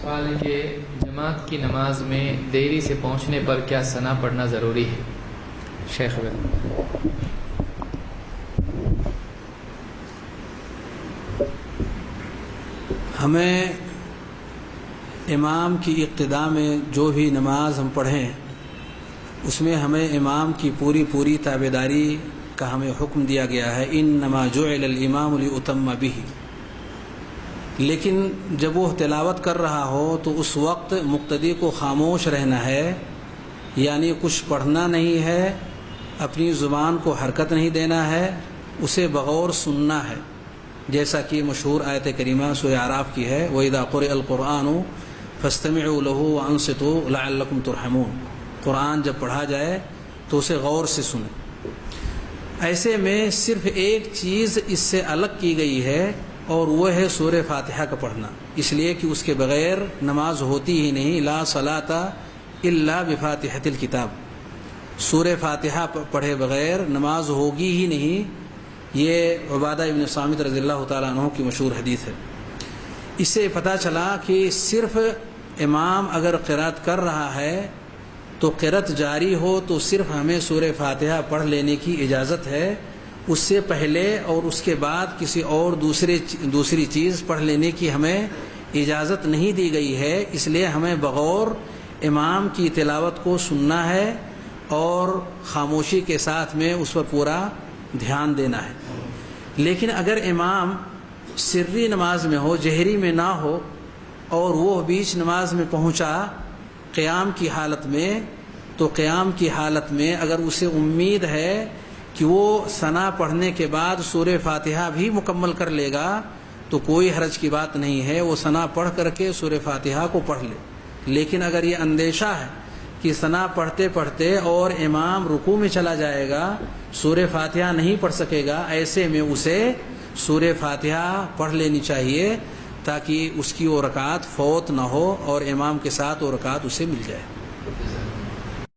سوال ہے کہ جماعت کی نماز میں دیری سے پہنچنے پر کیا ثنا پڑھنا ضروری ہے؟ شیخ ہمیں امام کی اقتداء میں جو بھی نماز ہم پڑھیں اس میں ہمیں امام کی پوری تابعداری کا ہمیں حکم دیا گیا ہے، انما جعل الامام لیؤتم بہ۔ لیکن جب وہ تلاوت کر رہا ہو تو اس وقت مقتدی کو خاموش رہنا ہے، یعنی کچھ پڑھنا نہیں ہے، اپنی زبان کو حرکت نہیں دینا ہے، اسے بغور سننا ہے، جیسا کہ مشہور آیت کریمہ سورہ اعراف کی ہے، وَإِذَا قُرِئَ الْقُرْآنُ فَاسْتَمِعُوا لَهُ وَأَنصِتُوا لَعَلَّكُمْ تُرْحَمُونَ۔ قرآن جب پڑھا جائے تو اسے غور سے سنیں۔ ایسے میں صرف ایک چیز اس سے الگ کی گئی ہے اور وہ ہے سورہ فاتحہ کا پڑھنا، اس لیے کہ اس کے بغیر نماز ہوتی ہی نہیں، لا صلاۃ الا بفاتحۃ الکتاب، سورہ فاتحہ پڑھے بغیر نماز ہوگی ہی نہیں۔ یہ عبادہ ابن صامت رضی اللہ تعالیٰ عنہ کی مشہور حدیث ہے۔ اس سے پتہ چلا کہ صرف امام اگر قرات کر رہا ہے تو قرات جاری ہو تو صرف ہمیں سورہ فاتحہ پڑھ لینے کی اجازت ہے، اس سے پہلے اور اس کے بعد کسی اور دوسری چیز پڑھ لینے کی ہمیں اجازت نہیں دی گئی ہے۔ اس لیے ہمیں بغور امام کی تلاوت کو سننا ہے اور خاموشی کے ساتھ میں اس پر پورا دھیان دینا ہے۔ لیکن اگر امام سری نماز میں ہو، جہری میں نہ ہو، اور وہ بیچ نماز میں پہنچا قیام کی حالت میں، تو قیام کی حالت میں اگر اسے امید ہے کہ وہ ثنا پڑھنے کے بعد سورہ فاتحہ بھی مکمل کر لے گا تو کوئی حرج کی بات نہیں ہے، وہ ثنا پڑھ کر کے سورہ فاتحہ کو پڑھ لے۔ لیکن اگر یہ اندیشہ ہے کہ ثنا پڑھتے پڑھتے اور امام رکوع میں چلا جائے گا، سورہ فاتحہ نہیں پڑھ سکے گا، ایسے میں اسے سورہ فاتحہ پڑھ لینی چاہیے تاکہ اس کی وہ رکعت فوت نہ ہو اور امام کے ساتھ وہ رکعت اسے مل جائے۔